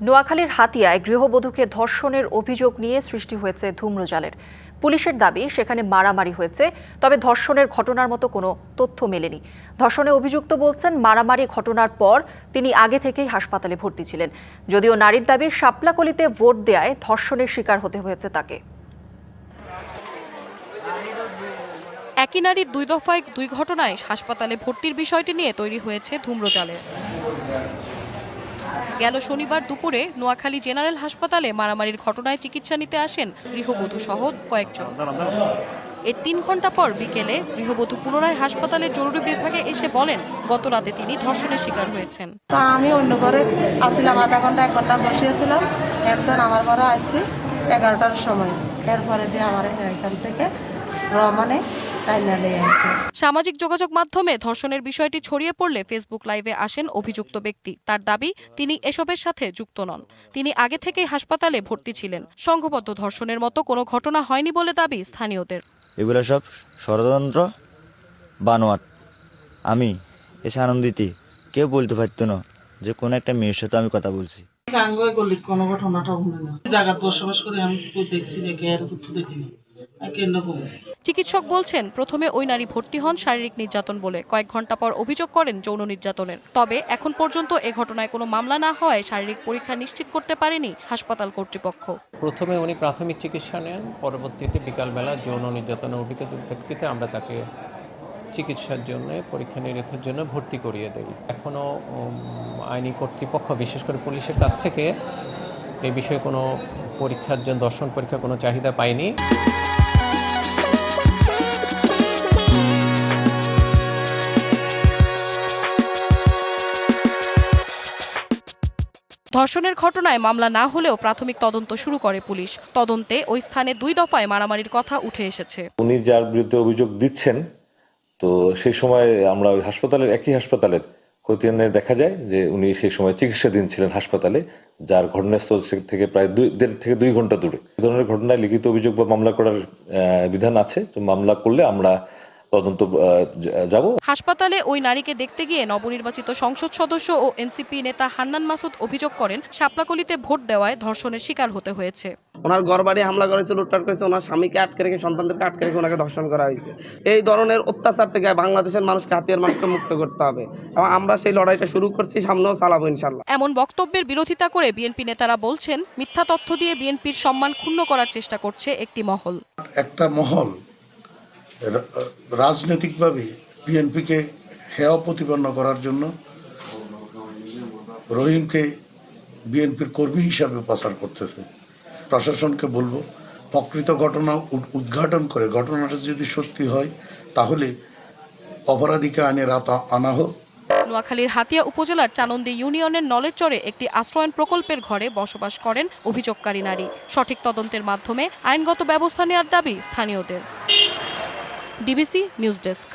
নোয়াখালীর হাতিয়ায় গৃহবধূকে ধর্ষণের অভিযোগ নিয়ে সৃষ্টি হয়েছে ধূম্রজালের। পুলিশের দাবি সেখানে মারামারি হয়েছে, তবে ধর্ষণের ঘটনার মতো কোনো তথ্য মেলেনি। ধর্ষণে অভিযুক্ত বলছেন মারামারি ঘটনার পর তিনি আগে থেকেই হাসপাতালে ভর্তি ছিলেন। যদিও নারীর দাবি শাপলাকলিতে ভোট দেয়ায় ধর্ষণের শিকার হতে হয়েছে তাকে। একই নারীর দুই দফায় দুই ঘটনায় হাসপাতালে ভর্তির বিষয়টি নিয়ে তৈরি হয়েছে ধূম্রজালের। গেল শনিবার দুপুরে নোয়াখালী জেনারেল হাসপাতালে মারামারির ঘটনায় চিকিৎসা নিতে আসেন গৃহবধূ সহ কয়েকজন। এর ৩ ঘন্টা পর বিকেলে গৃহবধূ পুনরায় হাসপাতালের জরুরি বিভাগে এসে বলেন গত রাতে তিনি ধর্ষণের শিকার হয়েছেন। আমি অন্য ঘরে আসছিলাম, আধা ঘন্টা 1 ঘন্টা বসিয়েছিলাম। একজন আমার ঘরে আসছি 11টার সময়। এরপরে দিয়ে আমার এখান থেকে রমানে সামাজিক যোগাযোগ মাধ্যমে ধর্ষণের বিষয়টি ছড়িয়ে পড়লে ফেসবুক লাইভে আসেন অভিযুক্ত ব্যক্তি। তার দাবি তিনি এসবের সাথে যুক্ত নন। তিনি আগে থেকেই হাসপাতালে ভর্তি ছিলেন। সংঘবদ্ধ ধর্ষণের মতো কোনো ঘটনা হয়নি বলে দাবি স্থানীয়দের। এগুলো সব ষড়যন্ত্র, বানোয়াট। আমি এসে আনন্দিত, কেউ বলতে পারতো না যে কোনো একটা মেয়ের সাথে আমি কথা বলছি। কোনো ঘটনাটা জায়গা বসবাস করে আমি দেখছি, দেখে আর কিছু দেখিনি। চিকিৎসক বলছেন প্রথমে ওই নারী ভর্তি হন শারীরিক নির্যাতন বলে, কয়েক ঘন্টা পর অভিযোগ করেন যৌন নির্যাতনের। তবে এখন পর্যন্ত এ ঘটনায় কোনো মামলা না হওয়ায় শারীরিক পরীক্ষা নিশ্চিত করতে পারেনি হাসপাতাল কর্তৃপক্ষ। প্রথমে উনি প্রাথমিক চিকিৎসা নেন, পরবর্তীতে বিকালবেলা যৌন নির্যাতনের অভিজ্ঞতার ভিত্তিতে আমরা তাকে চিকিৎসার জন্য পরীক্ষা নিরীক্ষার জন্য ভর্তি করিয়ে দেই। এখনও আইনি কর্তৃপক্ষ বিশেষ করে পুলিশের কাছ থেকে এই বিষয়ে কোনো পরীক্ষার জন্য দর্শন পরীক্ষার কোনো চাহিদা পাইনি। ধর্ষণের ঘটনায় মামলা না হলেও প্রাথমিক তদন্ত শুরু করে পুলিশ। তদন্তে ওই স্থানে 2 দফায় মারামারির কথা উঠে এসেছে। উনি যার বিরুদ্ধে অভিযোগ দিচ্ছেন, তো সেই সময় আমরা ওই একই হাসপাতালের খতিয়ানে দেখা যায় যে উনি সেই সময় চিকিৎসাধীন ছিলেন হাসপাতালে, যার ঘটনাস্থল থেকে প্রায় 1.5 থেকে 2 ঘন্টা দূরে। এই ধরনের ঘটনায় লিখিত অভিযোগ বা মামলা করার বিধান আছে। তো মামলা করলে আমরা তদন্ত যাব। হাসপাতালে ওই নারীকে দেখতে গিয়ে নবনির্বাচিত সংসদ সদস্য ও এনসিপি নেতা হান্নান মাসুদ অভিযোগ করেন শাপলাকলিতে ভোট দেওয়ায় ধর্ষণের শিকার হতে হয়েছে। ওনার ঘরবাড়ি হামলা করেছে, লুটপাট করেছে, ওনার স্বামীকে আটকে রেখে, সন্তানদেরকে আটকে রেখে ওনাকে ধর্ষণ করা হয়েছে। এই ধরনের অত্যাচার থেকে বাংলাদেশের মানুষকে, হাতিয়ার মানুষকে মুক্ত করতে হবে এবং আমরা সেই লড়াইটা শুরু করছি, সামনেও চালাবো ইনশাল্লাহ। এমন বক্তব্যের বিরোধিতা করে বিএনপি নেতারা বলছেন মিথ্যা তথ্য দিয়ে বিএনপির সম্মান ক্ষুণ্ণ করার চেষ্টা করছে একটি মহল। একটা মহল রাজনৈতিকভাবে বিএনপিকে হেয় প্রতিপন্ন করার জন্য রহিমকে বিএনপির কর্মী হিসাবে প্রচার করতেছে। প্রশাসনকে বলবো প্রকৃত ঘটনা উদ্ঘাটন করে ঘটনাটা যদি সত্যি হয় তাহলে অপরাধীকে আনা হোক। নোয়াখালীর হাতিয়া উপজেলার চানন্দী ইউনিয়নের নলেরচরে একটি আশ্রয়ণ প্রকল্পের ঘরে বসবাস করেন অভিযোগকারী নারী। সঠিক তদন্তের মাধ্যমে আইনগত ব্যবস্থা নেওয়ার দাবি স্থানীয়দের। DBC news desk.